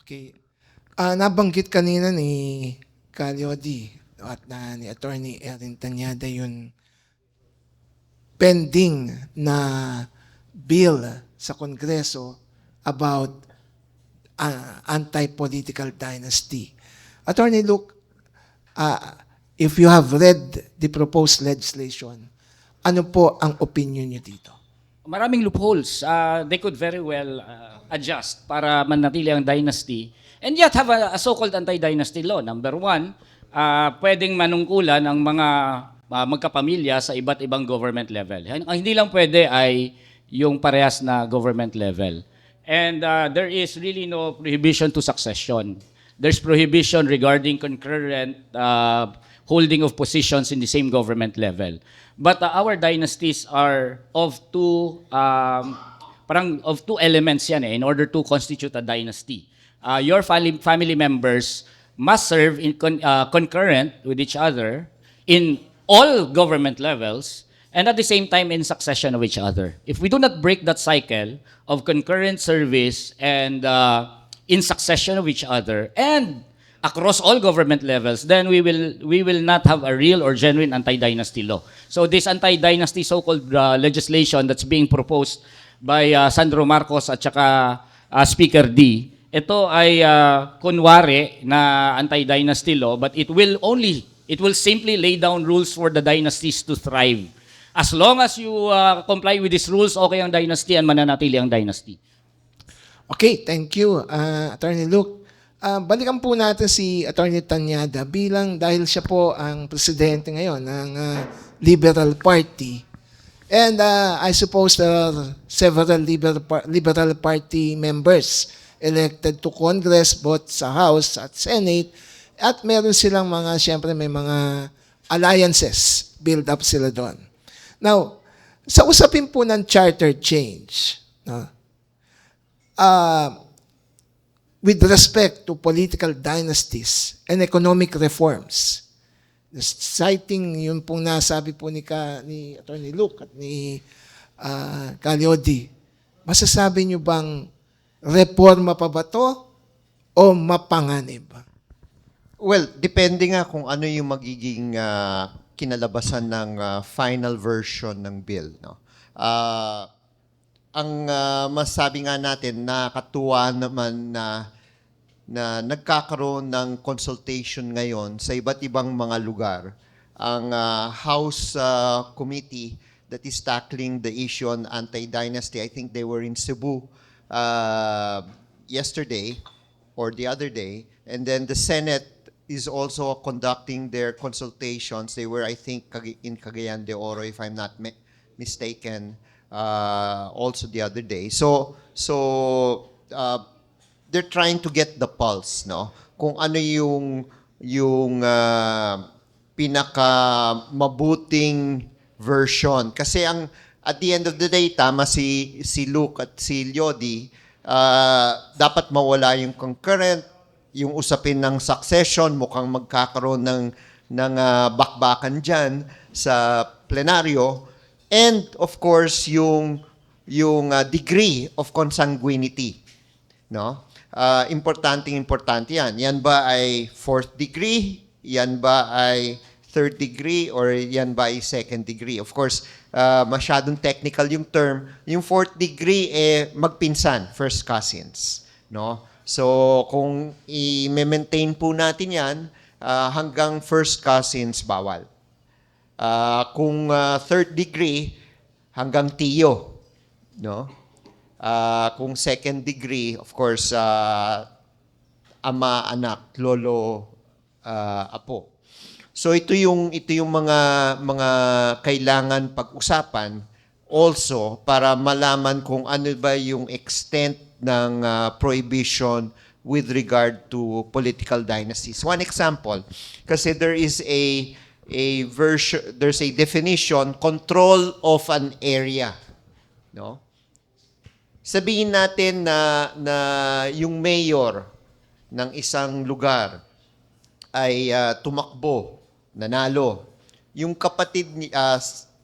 Okay. Nabanggit kanina ni Calyodi at ni Attorney Erin Tanyada yung pending na bill sa Kongreso about anti-political dynasty. Attorney Luke, if you have read the proposed legislation, ano po ang opinion niyo dito? Maraming loopholes. They could very well adjust para manatili ang dynasty and yet have a so-called anti-dynasty law. Number one, pwedeng manungkulan ang mga magkapamilya sa iba't ibang government level. Ang hindi lang pwede ay yung parehas na government level. And there is really no prohibition to succession. There's prohibition regarding concurrent holding of positions in the same government level. But our dynasties are of two elements yan in order to constitute a dynasty. Your family members must serve in concurrent with each other in all government levels and at the same time in succession of each other. If we do not break that cycle of concurrent service and in succession of each other and across all government levels, then we will not have a real or genuine anti-dynasty law. So this anti-dynasty so-called legislation that's being proposed by Sandro Marcos at saka Speaker D, ito ay kunwari na anti-dynasty law, but it will simply lay down rules for the dynasties to thrive. As long as you comply with these rules, okay ang dynasty and mananatili ang dynasty. Okay, thank you, Attorney Luke. Balikan po natin si Attorney Tanyada dahil siya po ang presidente ngayon ng Liberal Party. And I suppose there are several Liberal Party members elected to Congress, both sa House at Senate. At meron silang siyempre may mga alliances, build up sila doon. Now, sa usapin po ng charter change, with respect to political dynasties and economic reforms, citing yung pong nasabi po ni Attorney Luke at ni Calyodi, masasabi nyo bang reforma pa ba to o mapanganib? Well, depende nga kung ano yung magiging kinalabasan ng final version ng bill. No? Ang masabi nga natin, nakakatuwa naman na nagkakaroon ng consultation ngayon sa iba't ibang mga lugar. Ang House Committee that is tackling the issue on anti-dynasty, I think they were in Cebu yesterday or the other day. And then the Senate is also conducting their consultations. They were, I think, in Cagayan de Oro, if I'm not mistaken, also the other day. So they're trying to get the pulse, no? Kung ano yung pinaka mabuting version. Kasi at the end of the day, tama si Luke at si Lyodi, dapat mawala yung concurrent, yung usapin ng succession, mukhang magkakaroon ng bakbakan dyan sa plenaryo. And of course, yung degree of consanguinity, no? Importante yan. Yan ba ay 4th degree? Yan ba ay 3rd degree? Or yan ba ay 2nd degree? Of course, masyadong technical yung term. Yung 4th degree magpinsan, first cousins, no? So kung i-maintain po natin yan, hanggang first cousins bawal. Kung 3rd degree, hanggang tiyo, no? Kung 2nd degree, of course, ama, anak, lolo, apo. So ito yung mga kailangan pag-usapan also para malaman kung ano ba yung extent ng prohibition with regard to political dynasties. One example, kasi there's a definition, control of an area, no? Sabihin natin na yung mayor ng isang lugar ay tumakbo, nanalo. Yung kapatid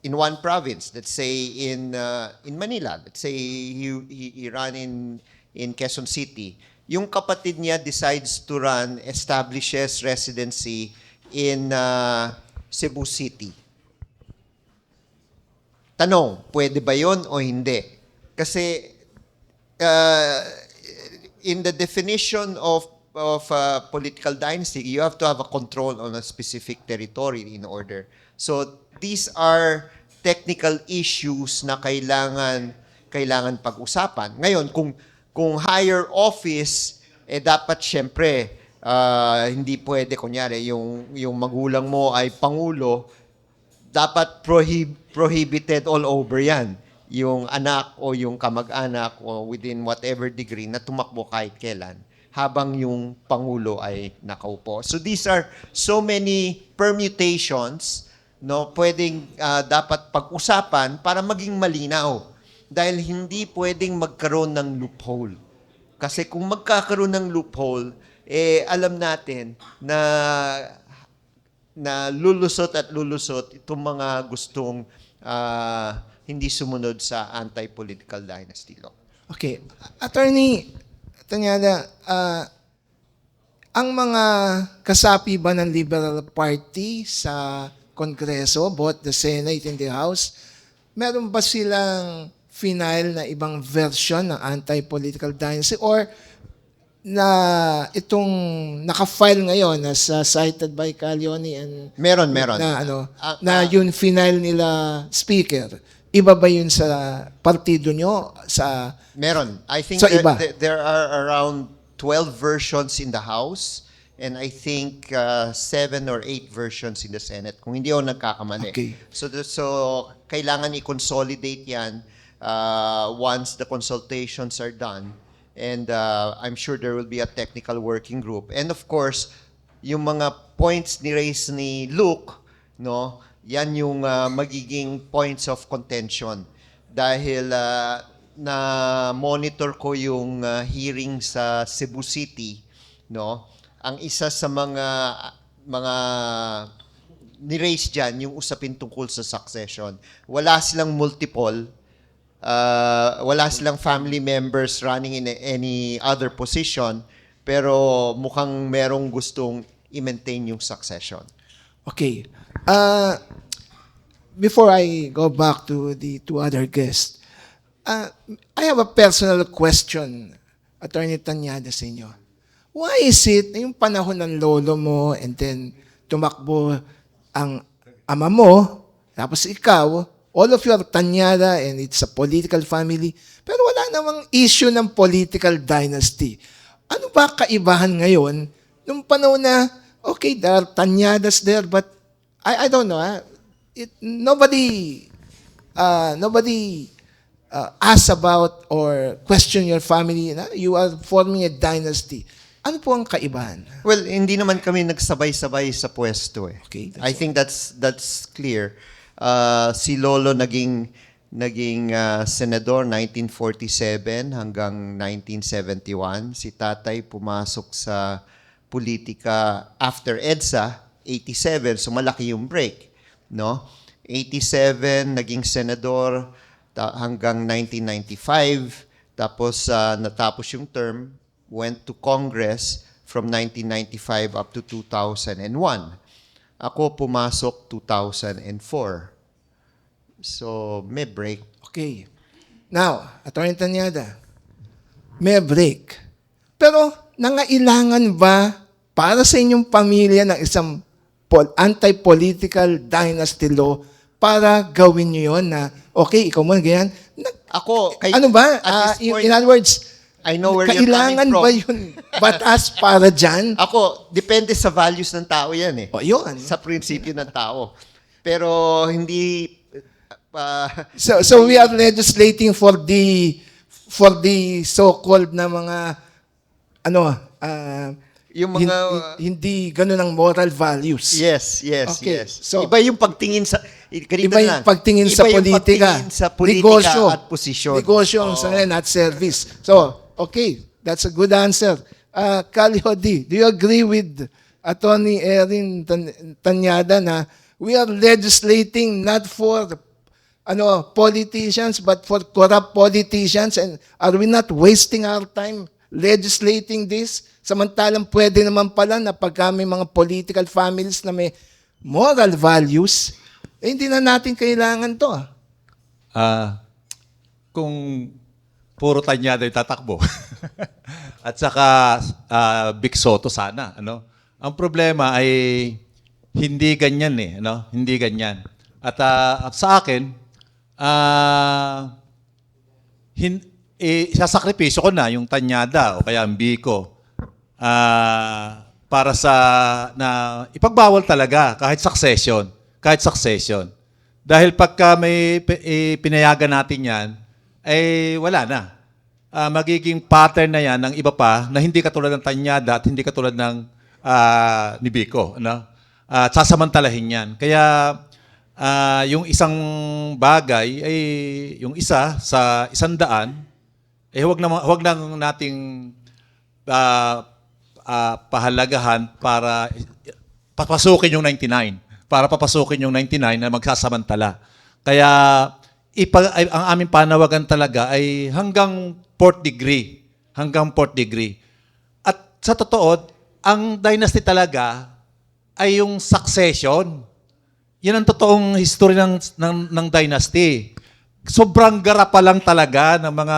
in one province, let's say in Manila, let's say he ran in Quezon City, yung kapatid niya decides to establishes residency in Cebu City. Tanong, pwede ba yon o hindi? Kasi in the definition of political dynasty, you have to have a control on a specific territory in order. So these are technical issues na kailangan pag-usapan. Ngayon, kung higher office, dapat syempre hindi pwede kunyari yung magulang mo ay pangulo, dapat prohibited all over yan. Yung anak o yung kamag-anak o within whatever degree na tumakbo kahit kailan habang yung pangulo ay nakaupo. So these are so many permutations, no, pwedeng dapat pag-usapan para maging malinaw. Dahil hindi pwedeng magkaroon ng loophole. Kasi kung magkakaroon ng loophole, alam natin na lulusot at lulusot itong mga gustong hindi sumunod sa anti-political dynasty law. Okay. Attorney Tanyada, ang mga kasapi ba ng Liberal Party sa Kongreso, both the Senate and the House, meron ba silang final na ibang version ng anti-political dynasty or na itong naka-file ngayon as cited by Calioni and Meron. na yun final nila speaker, iba ba yun sa partido nyo sa Meron. I think So, iba. there are around 12 versions in the House and I think 7 or 8 versions in the Senate, kung hindi ako nagkakamali. Okay. So kailangan i-consolidate yan once the consultations are done. And I'm sure there will be a technical working group. And of course, yung mga points ni-raise ni Luke, no, yan yung magiging points of contention. Dahil na monitor ko yung hearing sa Cebu City, no? Ang isa sa mga ni-raise diyan yung usapin tungkol sa succession. Wala silang multiple, wala silang family members running in any other position, pero mukhang merong gustong i-maintain yung succession. Okay. Before I go back to the two other guests, I have a personal question, Attorney Tanyada, sa inyo. Why is it na yung panahon ng lolo mo and then tumakbo ang ama mo, tapos ikaw, all of you are Tanyada and it's a political family, pero wala namang issue ng political dynasty. Ano ba kaibahan ngayon nung panahon na, okay, there are Tanyadas there, but I don't know, nobody ask about or question your family, na you are forming a dynasty. Ano po ang kaibahan? Well, hindi naman kami nagsabay-sabay sa pwesto eh. Okay, I think that's clear. Si Lolo naging senador 1947 hanggang 1971. Si Tatay pumasok sa politika after EDSA 87, so malaki yung break, no? 87 naging senador hanggang 1995, tapos natapos yung term, went to Congress from 1995 up to 2001. Ako pumasok 2004. So, may break. Okay. Now, Attorney Tanyada, may break. Pero, nangailangan ba para sa inyong pamilya ng isang anti-political dynasty law para gawin nyo yun na, okay, ikaw mo ganyan. Ako, Ano ba? at this point, In other words, I know where you're kailangan coming from. ba yun batas para dyan? Ako, depende sa values ng tao yan eh. O, yun. Sa prinsipyo ng tao. Pero hindi... So we are legislating for the so-called na mga yung mga... hindi ganun ang moral values. Yes. Okay, so- iba yung pagtingin sa... Iba yung pagtingin sa politika. Negosyo at posisyon. Negosyo ang sa not service. So, okay, that's a good answer. Kali Hodi, do you agree with Attorney Erin Tanyada na we are legislating not for politicians but for corrupt politicians, and are we not wasting our time legislating this, samantalang pwede naman pala na pagka may mga political families na may moral values, hindi na natin kailangan to. Kung puro Tanyada yung tatakbo. At saka Vic Soto sana, ano? Ang problema ay hindi ganyan ano? Hindi ganyan. At sa akin, sasakripisyo ko na yung Tanyada o kaya ang Biko para sa na ipagbawal talaga kahit succession. Dahil pagka may pinayagan natin yan, ay wala na. Magiging pattern na yan ng iba pa na hindi katulad ng Tanyada at hindi katulad ng ni Biko. Ano? Sasamantalahin yan. Kaya yung isang bagay ay yung isa sa 100, huwag na nating pahalagahan para papasukin yung 99. Para papasukin yung 99 na magsasamantala. Kaya ang aming panawagan talaga ay hanggang 4th degree. At sa totoo, ang dynasty talaga ay yung succession. Yan ang totoong history ng dynasty. Sobrang garapa lang talaga ng mga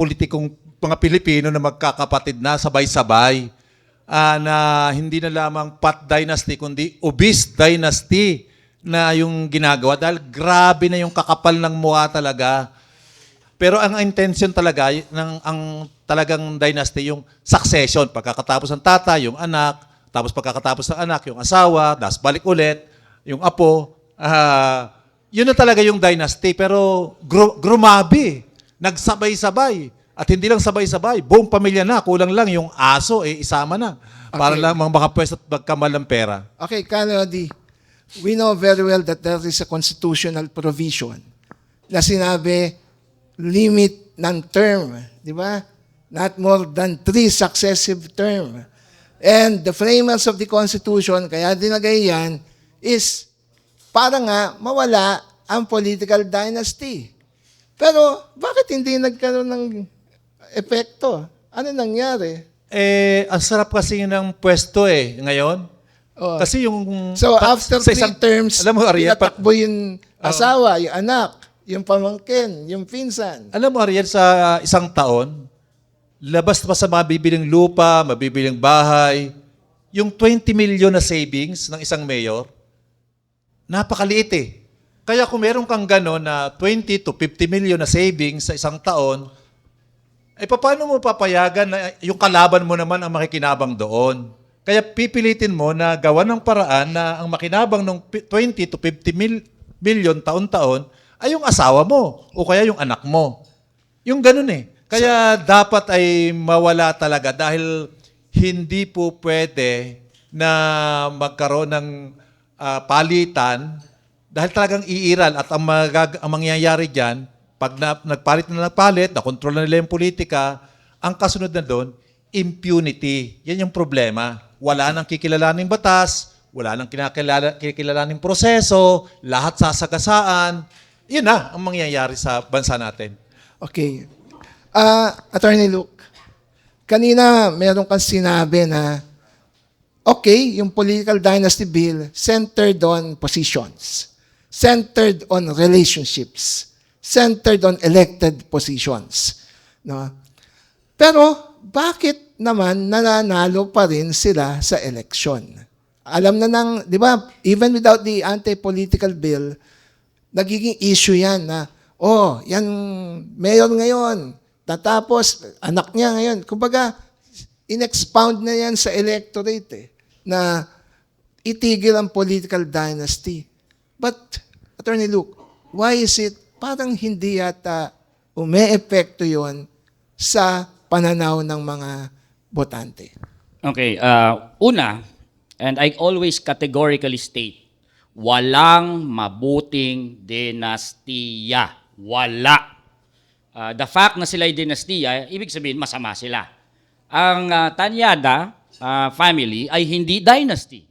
politikong mga Pilipino na magkakapatid na sabay-sabay. Na hindi na lamang Pat Dynasty, kundi Obis Dynasty na yung ginagawa. Dahil grabe na yung kakapal ng mukha talaga. Pero ang intention talaga, ang talagang dynasty, yung succession. Pagkakatapos ng tata, yung anak. Tapos pagkakatapos ng anak, yung asawa. Tapos balik ulit, yung apo. Yun na talaga yung dynasty. Pero grumabi. Nagsabay-sabay. At hindi lang sabay-sabay, buong pamilya na, kulang lang yung aso, isama na. Para lang mga pwesto at magkamal ng pera. Okay, Kalodi, we know very well that there is a constitutional provision na sinabi limit ng term, di ba? Not more than 3 successive term. And the framers of the Constitution, kaya dinagay yan, is para nga mawala ang political dynasty. Pero bakit hindi nagkaroon ng epekto? Ano nangyari? Ang sarap kasi ng pwesto ngayon. Oh. Kasi yung... So after 3 terms, alam mo, Ariel, tinatakbo yung asawa, yung anak, yung pamangkin, yung pinsan. alam mo, Ariel, sa isang taon, labas pa sa mabibiling lupa, mabibiling bahay, yung 20 million na savings ng isang mayor, napakaliit Kaya kung meron kang gano'n na 20 to 50 million na savings sa isang taon, paano mo papayagan na yung kalaban mo naman ang makikinabang doon? Kaya pipilitin mo na gawa ng paraan na ang makinabang ng 20 to 50 million taon-taon ay yung asawa mo o kaya yung anak mo. Yung ganun Kaya dapat ay mawala talaga dahil hindi po pwede na magkaroon ng palitan dahil talagang iiral at ang mangyayari dyan, pag nagpalit na kontrol na nila yung politika, ang kasunod na doon, impunity. Yan yung problema. Wala nang kikilalaning batas, wala nang kikilalaning proseso, lahat sasagasaan. Yun na ang mangyayari sa bansa natin. Okay. Attorney Luke, kanina meron kang sinabi na okay, yung political dynasty bill centered on positions, centered on relationships, centered on elected positions. No? Pero bakit naman nananalo pa rin sila sa election? Alam na di ba, even without the anti-political bill, nagiging issue yan na, yan mayor ngayon, tatapos anak niya ngayon. Kumbaga, in-expound na yan sa electorate na itigil ang political dynasty. But, Attorney Luke, why is it parang hindi yata ume-epekto yon sa pananaw ng mga botante? Okay, una, and I always categorically state, walang mabuting dinastiya. Wala. The fact na sila ay dinastiya, ibig sabihin masama sila. Ang Tanyada family ay hindi dynasty.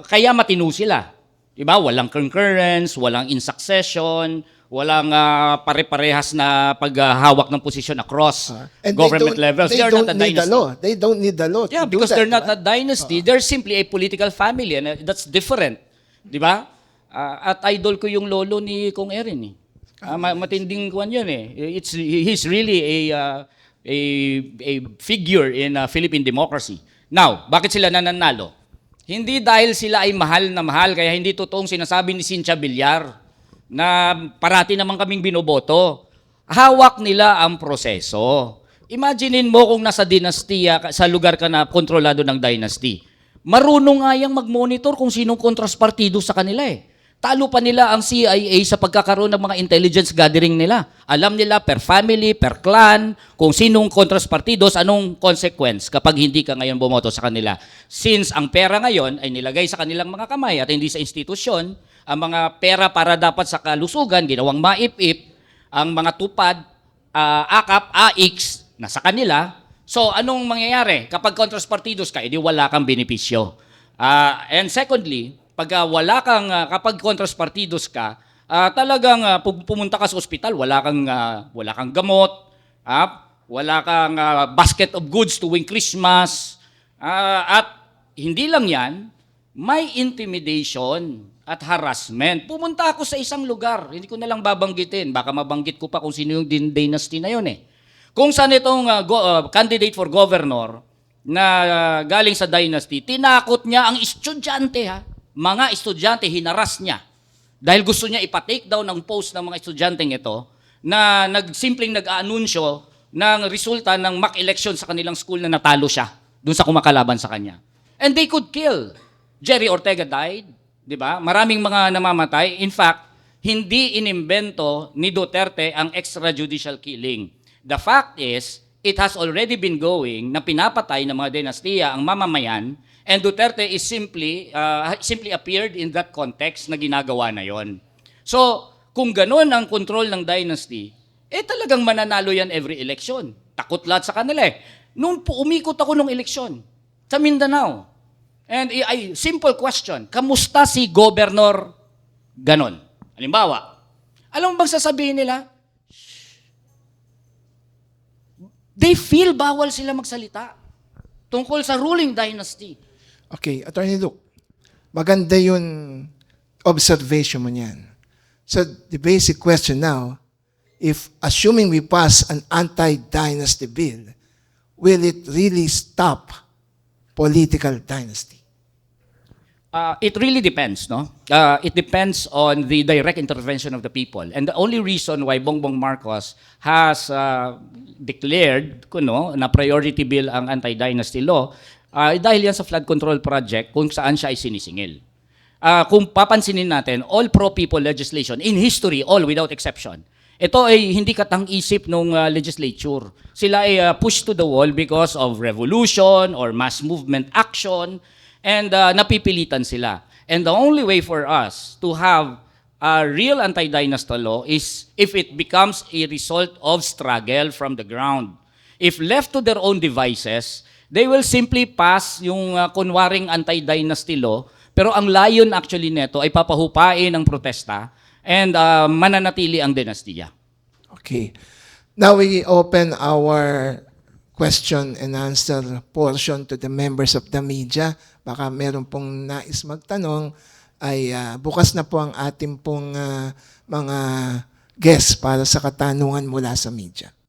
Kaya matino sila. Diba? Walang concurrence, walang in succession, walang pare-parehas na paghahawak ng posisyon across And government levels. They They are don't not a need the dynasty. law. They don't need the law. Yeah, to do because that, they're not diba? a dynasty. They're simply a political family and that's different. Di ba? At idol ko yung lolo ni Kong Erin. Eh. Matinding kuwan yun eh. He's really a figure in Philippine democracy. Now, bakit sila nananalo? Hindi dahil sila ay mahal na mahal, kaya hindi totoong sinasabi ni Cynthia Villar na parati naman kaming binoboto. Hawak nila ang proseso. Imaginein mo kung nasa dinastiya, sa lugar ka na kontrolado ng dynasty. Marunong nga yang mag-monitor kung sinong kontras partido sa kanila eh. Talo pa nila ang CIA sa pagkakaroon ng mga intelligence gathering nila. Alam nila per family, per clan, kung sinong kontras partidos, anong consequence kapag hindi ka ngayon bumoto sa kanila. Since ang pera ngayon ay nilagay sa kanilang mga kamay at hindi sa institusyon, ang mga pera para dapat sa kalusugan, ginawang maip-ip, ang mga tupad, akap, AIX, nasa kanila. So anong mangyayari? Kapag kontras partidos ka, edi wala kang benepisyo. And secondly, kapag kontras partidos ka, talagang pumunta ka sa ospital, wala kang gamot, wala kang basket of goods tuwing Christmas, at hindi lang yan, may intimidation at harassment. Pumunta ako sa isang lugar, hindi ko na lang babanggitin, baka mabanggit ko pa kung sino yung dynasty na yun eh. Kung saan itong candidate for governor na galing sa dynasty, tinakot niya ang estudyante Mga estudyante, hinaras niya. Dahil gusto niya ipa-take down ang post ng mga estudyanteng ito na simpleng nag-aanunsyo ng resulta ng mock election sa kanilang school na natalo siya dun sa kumakalaban sa kanya. And they could kill. Jerry Ortega died, di ba? Maraming mga namamatay. In fact, hindi inimbento ni Duterte ang extrajudicial killing. The fact is, it has already been going na pinapatay ng mga dinastiya ang mamamayan. And Duterte is simply appeared in that context na ginagawa na yon. So, kung ganun ang control ng dynasty, talagang mananalo yan every election. Takot lahat sa kanila eh. Noon po umikot ako nung eleksyon sa Mindanao. And simple question, kamusta si Governor ganon? Halimbawa, alam mo bang sasabihin nila? They feel bawal sila magsalita tungkol sa ruling dynasty. Okay, Attorney Luke, maganda yung observation mo niyan. So, the basic question now, if assuming we pass an anti-dynasty bill, will it really stop political dynasty? It really depends, no? It depends on the direct intervention of the people. And the only reason why Bongbong Marcos has declared na priority bill ang anti-dynasty law, dahil yan sa flood control project kung saan siya ay sinisingil. Kung papansinin natin, all pro-people legislation in history, all without exception, ito ay hindi katang-isip ng legislature. Sila ay pushed to the wall because of revolution or mass movement action, and napipilitan sila. And the only way for us to have a real anti-dynasty law is if it becomes a result of struggle from the ground. If left to their own devices, they will simply pass yung kunwaring anti-dynasty law, pero ang layon actually nito ay papahupain ang protesta and mananatili ang dinastiya. Okay. Now we open our question and answer portion to the members of the media. Baka meron pong nais magtanong, ay bukas na po ang ating pong mga guests para sa katanungan mula sa media.